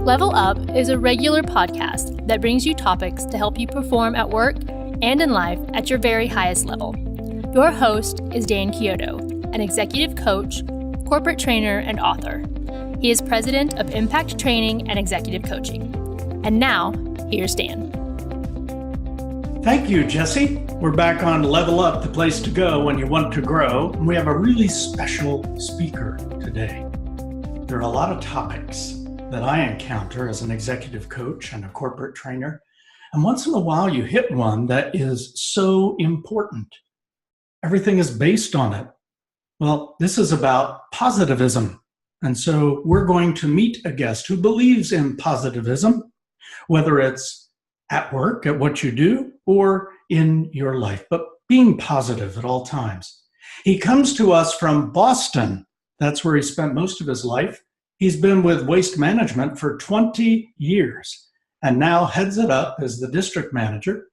Level Up is a regular podcast that brings you topics to help you perform at work and in life at your very highest level. Your host is Dan Chiodo, an executive coach, corporate trainer, and author. He is president of Impact Training and Executive Coaching. And now, here's Dan. Thank you, Jesse. We're back on Level Up, the place to go when you want to grow. And we have a really special speaker today. There are a lot of topics that I encounter as an executive coach and a corporate trainer. And once in a while, you hit one that is so important. Everything is based on it. Well, this is about positivism. And so we're going to meet a guest who believes in positivism, whether it's at work, at what you do, or in your life, but being positive at all times. He comes to us from Boston. That's where he spent most of his life. He's been with Waste Management for 20 years and now heads it up as the district manager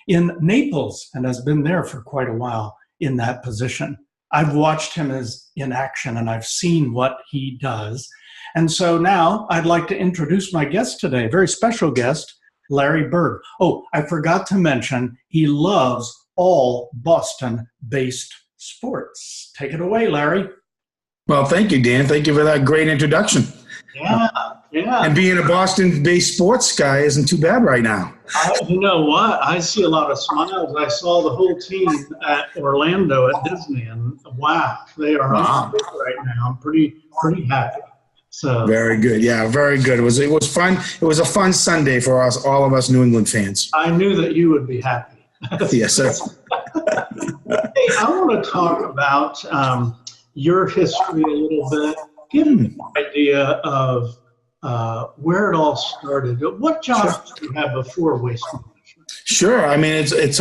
in Naples and has been there for quite a while in that position. I've watched him in action and I've seen what he does. And so now I'd like to introduce my guest today, a very special guest, Larry Berg. Oh, I forgot to mention, he loves all Boston-based sports. Take it away, Larry. Well, thank you, Dan. Thank you for that great introduction. Yeah. And being a Boston-based sports guy isn't too bad right now. You know what? I see a lot of smiles. I saw the whole team at Orlando at Disney, and wow, they are on right now. I'm pretty happy. So very good. Yeah, very good. It was fun. It was a fun Sunday for us, all of us New England fans. I knew that you would be happy. Yes, sir. Hey, I want to talk about your history a little bit. Give me an idea of where it all started. What jobs did you have before Waste Management? Sure. I mean, it's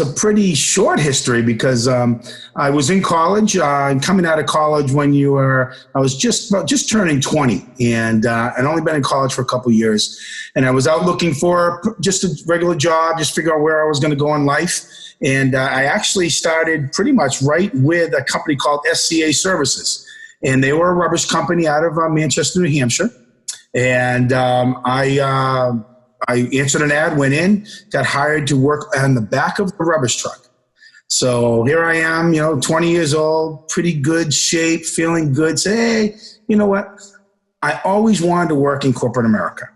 a pretty short history because I was in college. Coming out of college I was just turning 20, and I'd only been in college for a couple of years, and I was out looking for just a regular job, just figure out where I was going to go in life. And I actually started pretty much right with a company called SCA Services. And they were a rubbish company out of Manchester, New Hampshire. And I answered an ad, went in, got hired to work on the back of the rubbish truck. So here I am, 20 years old, pretty good shape, feeling good. Say, hey, you know what? I always wanted to work in corporate America.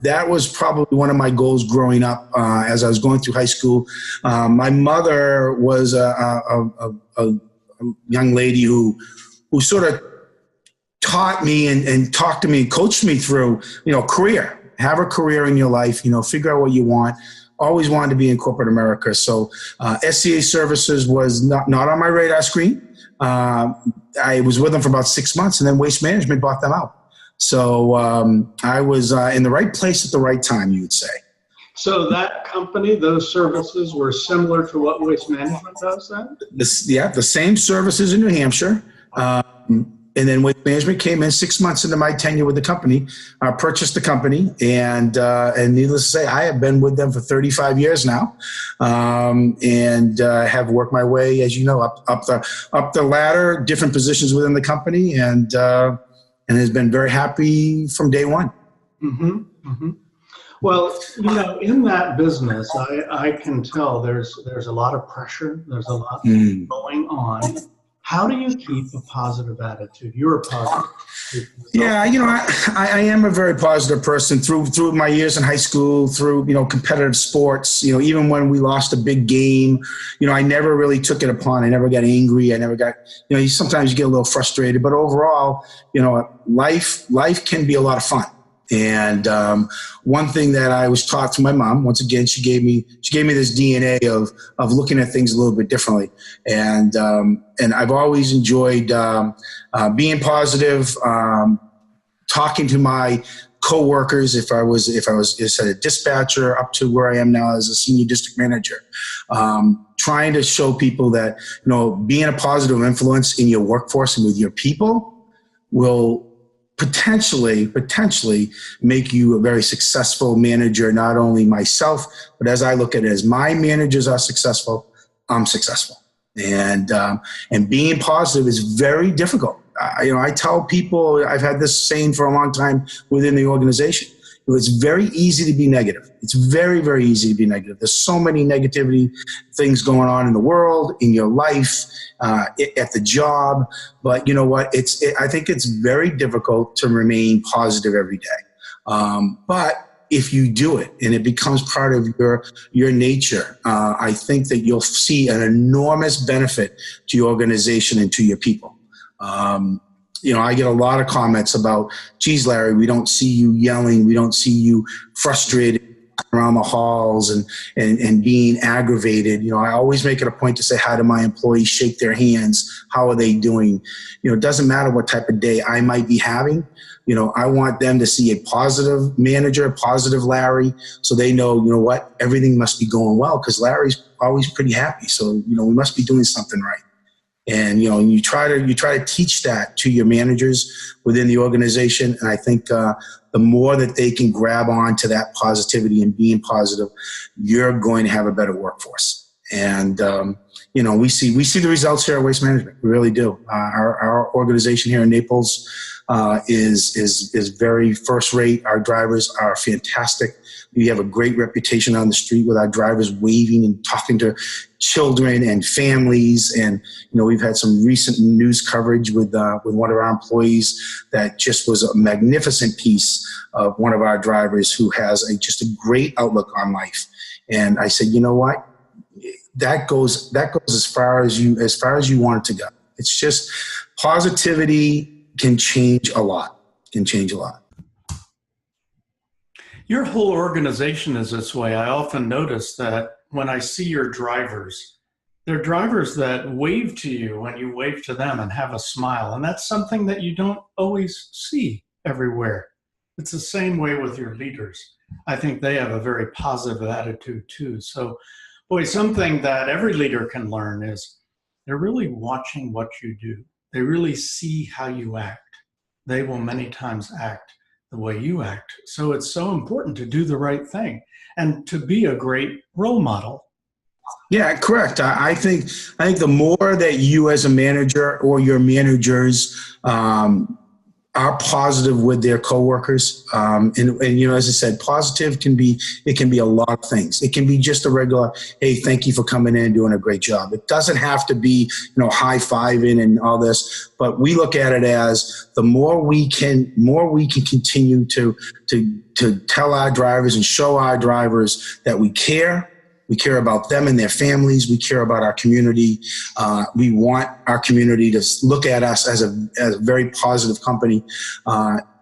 That was probably one of my goals growing up as I was going through high school. My mother was a young lady who sort of taught me and talked to me, coached me through, career. Have a career in your life, figure out what you want. Always wanted to be in corporate America. So SCA Services was not on my radar screen. I was with them for about 6 months, and then Waste Management bought them out. So I was in the right place at the right time, you would say. So that company, those services were similar to what Waste Management does then? The same services in New Hampshire. And then Waste Management came in 6 months into my tenure with the company, purchased the company, and needless to say, I have been with them for 35 years now, and have worked my way, as you know, up the ladder, different positions within the company, and has been very happy from day one. Mm-hmm. Mm-hmm. Well, in that business, I can tell there's a lot of pressure. There's a lot going on. How do you keep a positive attitude? You're a positive. Yeah, I am a very positive person through my years in high school, through, competitive sports, even when we lost a big game, I never really took it upon. I never got angry. I never got, sometimes you get a little frustrated, but overall, life can be a lot of fun. And one thing that I was taught from my mom, once again, she gave me this DNA of looking at things a little bit differently. And I've always enjoyed being positive, talking to my coworkers. If I was as a dispatcher up to where I am now as a senior district manager, trying to show people that being a positive influence in your workforce and with your people will potentially make you a very successful manager, not only myself, but as I look at it, as my managers are successful, I'm successful. And being positive is very difficult. I tell people, I've had this saying for a long time within the organization. It's very easy to be negative. It's very, very easy to be negative. There's so many negativity things going on in the world, in your life, at the job. But you know what? I think it's very difficult to remain positive every day. But if you do it and it becomes part of your nature, I think that you'll see an enormous benefit to your organization and to your people. I get a lot of comments about, geez, Larry, we don't see you yelling. We don't see you frustrated around the halls and being aggravated. I always make it a point to say hi to my employees, shake their hands. How are they doing? It doesn't matter what type of day I might be having. I want them to see a positive manager, a positive Larry, so they know, what, everything must be going well because Larry's always pretty happy. So, we must be doing something right. And, you try to teach that to your managers within the organization. And I think the more that they can grab on to that positivity and being positive, you're going to have a better workforce. And, we see the results here at Waste Management. We really do. Our organization here in Naples is very first rate. Our drivers are fantastic. We have a great reputation on the street with our drivers waving and talking to children and families. And, we've had some recent news coverage with one of our employees that just was a magnificent piece of one of our drivers who has just a great outlook on life. And I said, you know what? That goes as far as you want it to go. It's just positivity can change a lot. Your whole organization is this way. I often notice that when I see your drivers, they're drivers that wave to you when you wave to them and have a smile. And that's something that you don't always see everywhere. It's the same way with your leaders. I think they have a very positive attitude too. So, boy, something that every leader can learn is they're really watching what you do. They really see how you act. They will many times act the way you act. So it's so important to do the right thing and to be a great role model. Yeah, correct. I think the more that you as a manager or your managers are positive with their coworkers, and as I said, positive can be a lot of things. It can be just a regular, hey, thank you for coming in and doing a great job. It doesn't have to be, high-fiving and all this, but we look at it as the more we can continue to tell our drivers and show our drivers that we care. We care about them and their families. We care about our community. We want our community to look at us as a very positive company.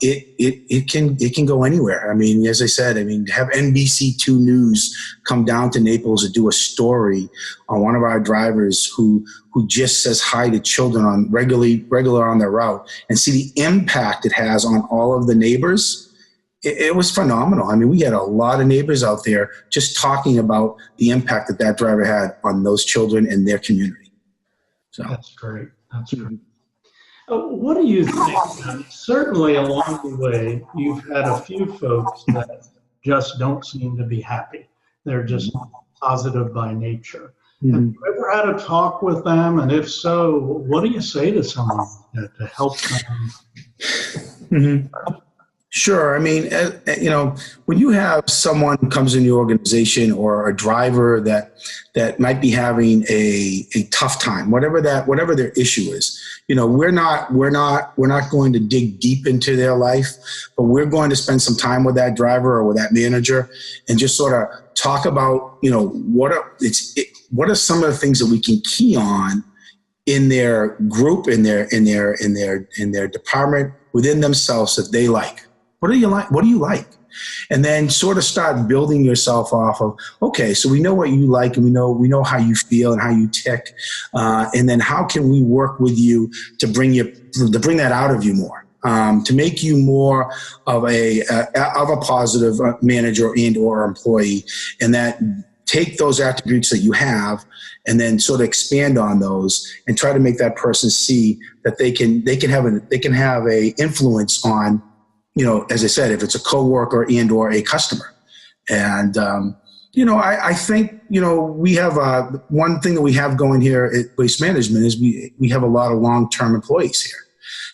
It can go anywhere. I mean, as I said, have NBC2 News come down to Naples to do a story on one of our drivers who just says hi to children on regular on their route and see the impact it has on all of the neighbors. It was phenomenal. We had a lot of neighbors out there just talking about the impact that driver had on those children and their community. So that's great. That's great. What do you think? Certainly along the way, you've had a few folks that just don't seem to be happy. They're just positive by nature. Mm-hmm. Have you ever had a talk with them? And if so, what do you say to someone to help them? Mm-hmm. Sure. When you have someone who comes in your organization or a driver that might be having a tough time, whatever their issue is, we're not going to dig deep into their life, but we're going to spend some time with that driver or with that manager and just sort of talk about, what are some of the things that we can key on in their group, in their department, within themselves that they like. What do you like? What do you like? And then sort of start building yourself off of, okay, so we know what you like and we know how you feel and how you tick. And then how can we work with you to bring that out of you more, to make you more of a positive manager and or employee, and that take those attributes that you have and then sort of expand on those and try to make that person see that they can have a influence on, as I said, if it's a coworker and or a customer. And, I think, we have one thing that we have going here at Waste Management is we have a lot of long-term employees here.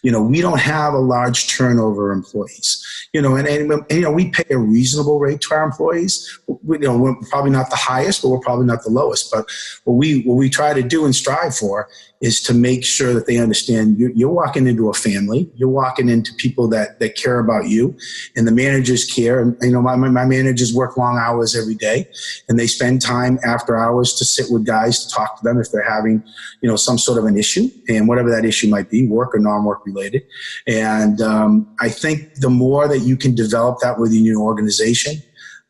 We don't have a large turnover of employees. And we pay a reasonable rate to our employees. We're probably not the highest, but we're probably not the lowest. But what we try to do and strive for is to make sure that they understand you're walking into a family. You're walking into people that care about you, and the managers care. And my managers work long hours every day, and they spend time after hours to sit with guys to talk to them if they're having some sort of an issue, and whatever that issue might be, work or non-work related. And I think the more that you can develop that within your organization,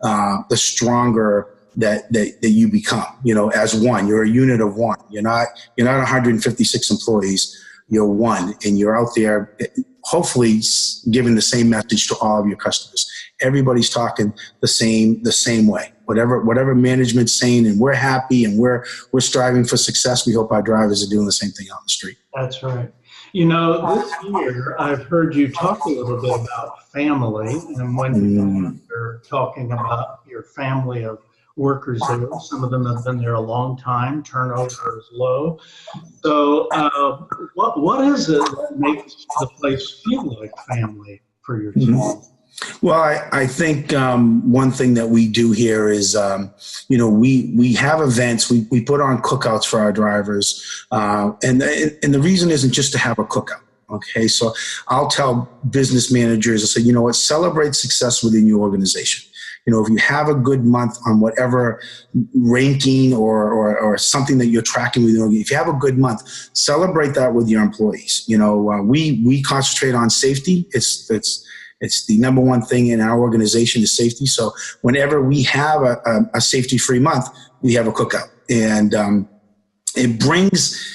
the stronger that you become, as one. You're a unit of one. You're not 156 employees. You're one, and you're out there hopefully giving the same message to all of your customers. Everybody's talking the same way. Whatever management's saying, and we're happy and we're striving for success. We hope our drivers are doing the same thing out in the street. That's right. This year I've heard you talk a little bit about family, and when you're talking about your family of workers there, some of them have been there a long time, turnover is low. So what is it that makes the place feel like family for your team? Well, I think one thing that we do here is, we have events. We put on cookouts for our drivers, and the reason isn't just to have a cookout. Okay, so I'll tell business managers, I say, celebrate success within your organization. If you have a good month on whatever ranking or something that you're tracking with, if you have a good month, celebrate that with your employees. We concentrate on safety. It's the number one thing in our organization is safety. So whenever we have a safety-free month, we have a cookout. And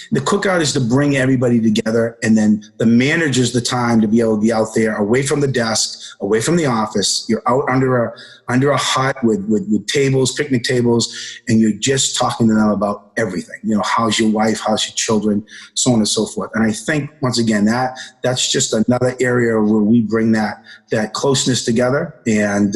the cookout is to bring everybody together, and then the manager's the time to be able to be out there, away from the desk, away from the office. You're out under a hut with tables, picnic tables, and you're just talking to them about everything. How's your wife, how's your children, so on and so forth. And I think, once again, that's just another area where we bring that closeness together, and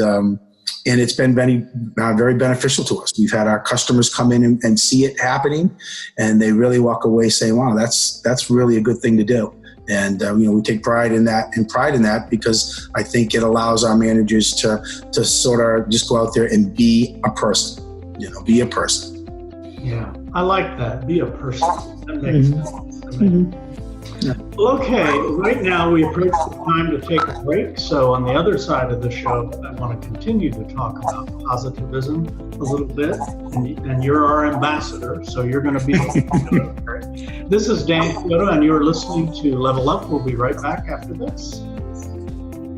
it's been very beneficial to us. We've had our customers come in and see it happening, and they really walk away saying, wow, that's really a good thing to do. And we take pride in that because I think it allows our managers to sort of just go out there and be a person. Be a person. Yeah, I like that. Be a person. That makes sense to me. Yeah. Well, okay, right now we approach the time to take a break. So on the other side of the show, I want to continue to talk about positivism a little bit. And you're our ambassador, so you're going to be. This is Dan Chiodo, and you're listening to Level Up. We'll be right back after this.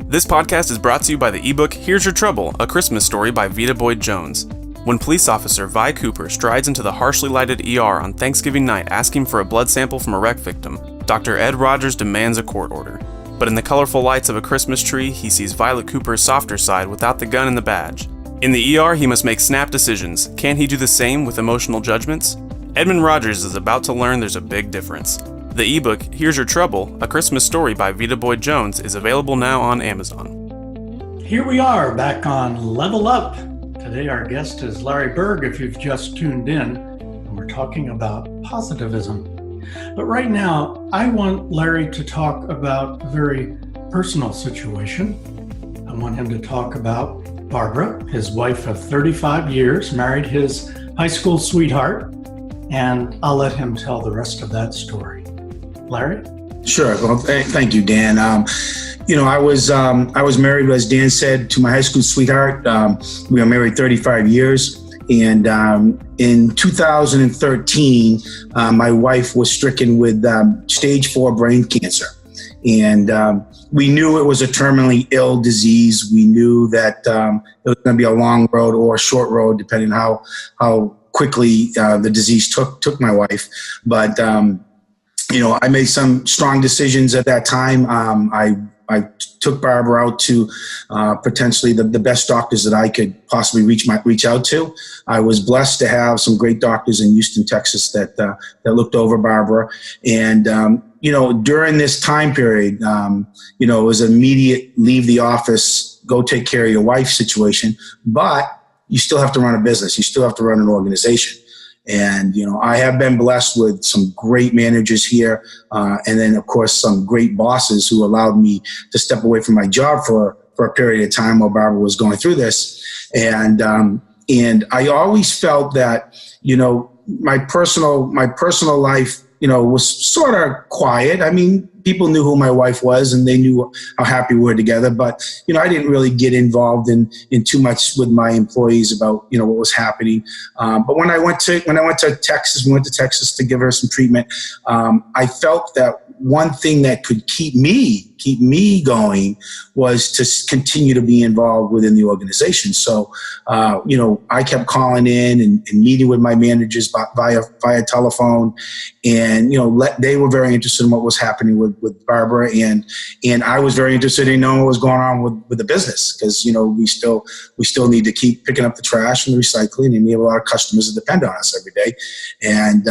This podcast is brought to you by the ebook Here's Your Trouble, A Christmas Story by Vita Boyd Jones. When police officer Vi Cooper strides into the harshly lighted ER on Thanksgiving night asking for a blood sample from a wreck victim, Dr. Ed Rogers demands a court order. But in the colorful lights of a Christmas tree, he sees Violet Cooper's softer side without the gun and the badge. In the ER, he must make snap decisions. Can he do the same with emotional judgments? Edmund Rogers is about to learn there's a big difference. The ebook, Here's Your Trouble, A Christmas Story by Vita Boyd Jones, is available now on Amazon. Here we are back on Level Up. Today our guest is Larry Berg, if you've just tuned in, and we're talking about positivism. But right now, I want Larry to talk about a very personal situation. I want him to talk about Barbara, his wife of 35 years, married his high school sweetheart, and I'll let him tell the rest of that story. Larry? Sure. Well, thank you, Dan. I was married, as Dan said, to my high school sweetheart. We were married 35 years. And in 2013, my wife was stricken with stage 4 brain cancer. And we knew it was a terminally ill disease. We knew that it was going to be a long road or a short road, depending on how quickly the disease took my wife. But, I made some strong decisions at that time. I took Barbara out to potentially the best doctors that I could possibly reach out to. I was blessed to have some great doctors in Houston, Texas that looked over Barbara. And, during this time period, it was an immediate leave the office, go take care of your wife situation. But you still have to run a business. You still have to run an organization. And, I have been blessed with some great managers here. And then, of course, some great bosses who allowed me to step away from my job for a period of time while Barbara was going through this. And I always felt that, my personal life, was sort of quiet. I mean, people knew who my wife was and they knew how happy we were together. But, I didn't really get involved in too much with my employees about, what was happening. But when I went to Texas, we went to Texas to give her some treatment. I felt that one thing that could keep me going was to continue to be involved within the organization. So, I kept calling in and meeting with my managers via telephone, and they were very interested in what was happening with Barbara, and I was very interested in knowing what was going on with the business, because we still need to keep picking up the trash and recycling, and we have a lot of customers that depend on us every day, and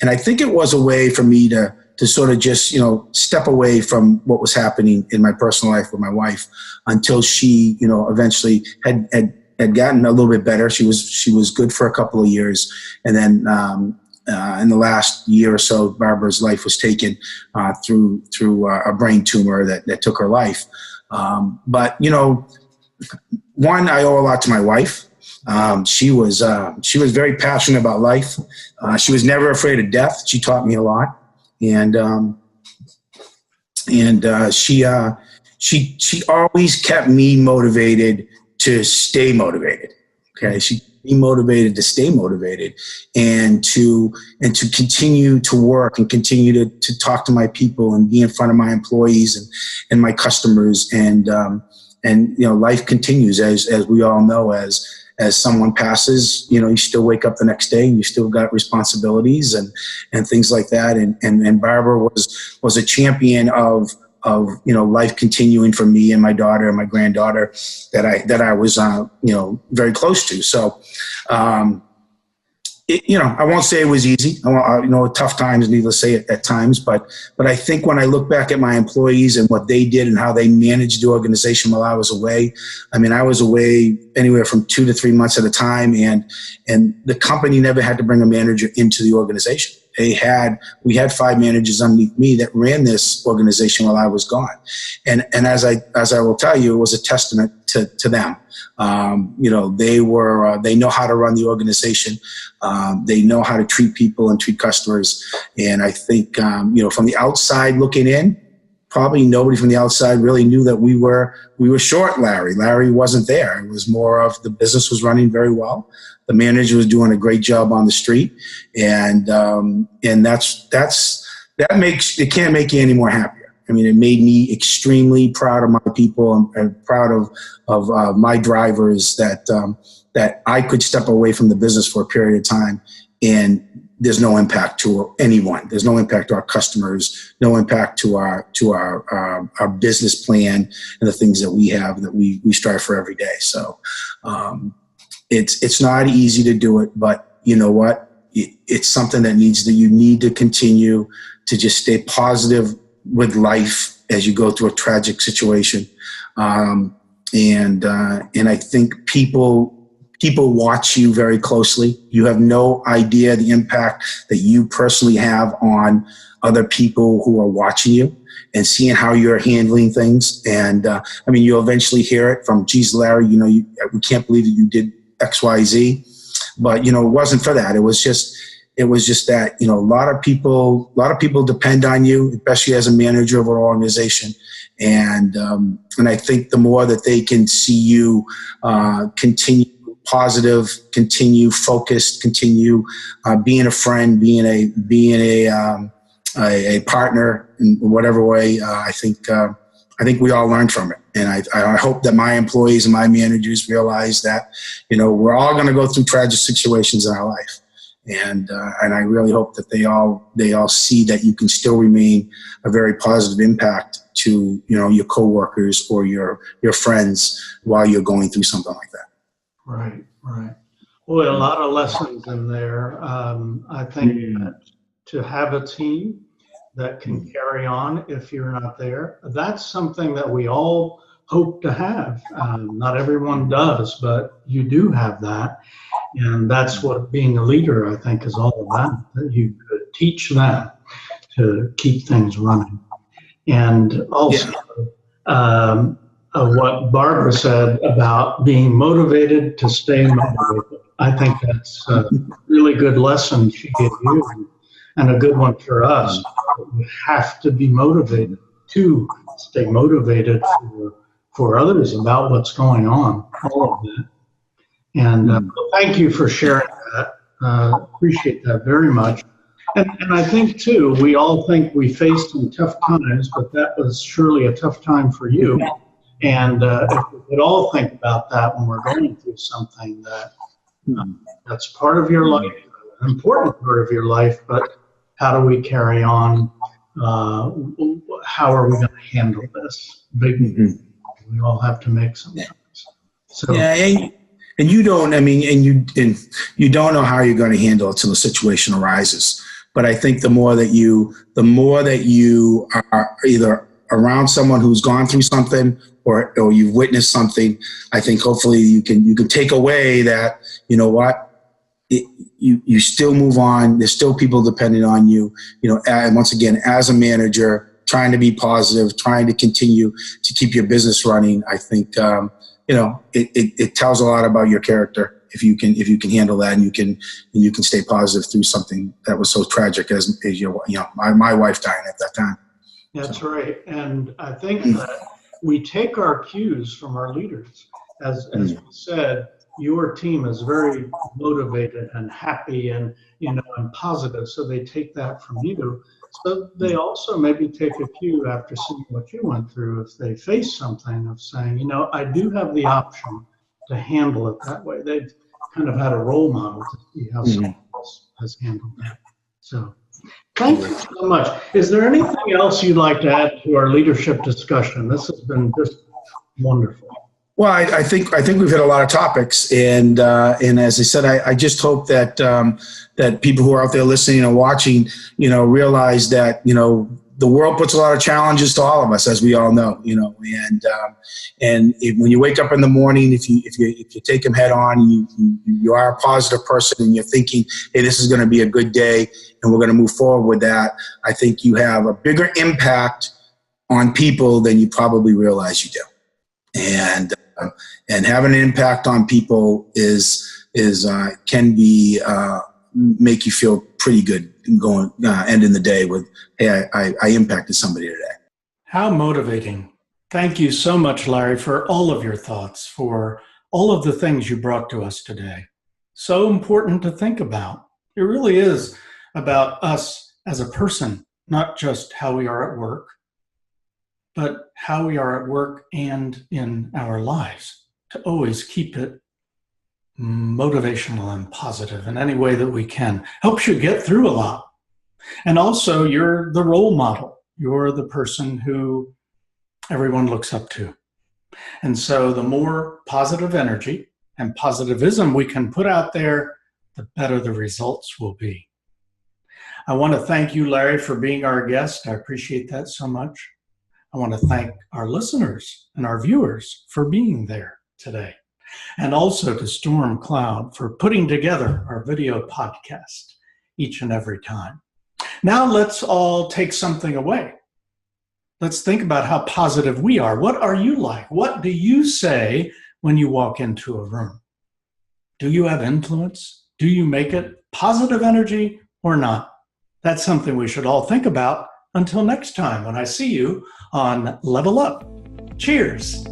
I think it was a way for me to sort of just, step away from what was happening in my personal life with my wife until she, eventually had gotten a little bit better. She was good for a couple of years. And then in the last year or so, Barbara's life was taken through a brain tumor that took her life. But, one, I owe a lot to my wife. She was very passionate about life. She was never afraid of death. She taught me a lot. And she always kept me motivated to stay motivated. Okay. She kept me motivated to stay motivated and to continue to work and continue to talk to my people and be in front of my employees and my customers. And life continues, as we all know, as someone passes, you still wake up the next day and you still got responsibilities and things like that. And Barbara was a champion of life continuing for me and my daughter and my granddaughter that I was, very close to. So, I won't say it was easy. Tough times, needless to say, at times. But I think when I look back at my employees and what they did and how they managed the organization while I was away, I was away anywhere from 2 to 3 months at a time, and the company never had to bring a manager into the organization. We had 5 managers underneath me that ran this organization while I was gone, and as I will tell you, it was a testament to them. They know how to run the organization. They know how to treat people and treat customers. And I think, from the outside looking in, probably nobody from the outside really knew that we were short Larry. Larry wasn't there. It was more of the business was running very well. The manager was doing a great job on the street. And it can't make you any more happier. It made me extremely proud of my people and proud of my drivers that I could step away from the business for a period of time, and there's no impact to anyone. There's no impact to our customers, no impact to our business plan and the things that we have that we strive for every day. So it's not easy to do it, but you know what? It's something that you need to continue to just stay positive with life as you go through a tragic situation. And I think people watch you very closely. You have no idea the impact that you personally have on other people who are watching you and seeing how you're handling things. And you'll eventually hear it from, geez, Larry, we can't believe that you did X, Y, Z. But, it wasn't for that. It was just that, a lot of people depend on you, especially as a manager of an organization. And I think the more that they can see you continue positive, continue focused, continue being a friend, being a partner in whatever way, I think we all learned from it. And I hope that my employees and my managers realize that, we're all going to go through tragic situations in our life. And I really hope that they all see that you can still remain a very positive impact to, your coworkers or your friends while you're going through something like that. Right. Well, a lot of lessons in there. I think that to have a team that can carry on if you're not there, that's something that we all hope to have. Not everyone does, but you do have that. And that's what being a leader, I think, is all about, that you could teach them to keep things running. And also, what Barbara said about being motivated to stay motivated. I think that's a really good lesson she gave you, and a good one for us. We have to be motivated to stay motivated for others about what's going on, all of that. And thank you for sharing that. Appreciate that very much. And I think, too, we all think we faced some tough times, but that was surely a tough time for you. And if we could all think about that when we're going through something that's part of your life, an important part of your life, but how do we carry on? How are we going to handle this? We all have to make some choices. So, and you don't. I mean, and you don't know how you're going to handle it till the situation arises. But I think the more that you are either around someone who's gone through something or you've witnessed something, I think hopefully you can take away that, you know what, you still move on. There's still people depending on you, and once again, as a manager, trying to be positive, trying to continue to keep your business running. I think, it tells a lot about your character if you can handle that, and you can stay positive through something that was so tragic as my wife dying at that time. That's right. And I think that we take our cues from our leaders. As we said, your team is very motivated and happy and positive, so they take that from you. So they also maybe take a cue after seeing what you went through, if they face something, of saying, I do have the option to handle it that way. They've kind of had a role model to see how someone else has handled that. So thank you so much. Is there anything else you'd like to add to our leadership discussion? This has been just wonderful. Well, I think we've hit a lot of topics, and as I said, I just hope that that people who are out there listening and watching, realize that the world puts a lot of challenges to all of us, as we all know, and when you wake up in the morning, if you take them head on, you are a positive person, and you're thinking, hey, this is going to be a good day, and we're going to move forward with that. I think you have a bigger impact on people than you probably realize you do. And having an impact on people can be make you feel pretty good going ending the day with, hey, I impacted somebody today. How motivating. Thank you so much, Larry, for all of your thoughts, for all of the things you brought to us today. So important to think about. It really is about us as a person, not just how we are at work, but how we are at work and in our lives, to always keep it motivational and positive in any way that we can. Helps you get through a lot. And also, you're the role model. You're the person who everyone looks up to. And so the more positive energy and positivism we can put out there, the better the results will be. I want to thank you, Larry, for being our guest. I appreciate that so much. I want to thank our listeners and our viewers for being there today. And also to Storm Cloud for putting together our video podcast each and every time. Now let's all take something away. Let's think about how positive we are. What are you like? What do you say when you walk into a room? Do you have influence? Do you make it positive energy or not? That's something we should all think about. Until next time, when I see you on Level Up. Cheers.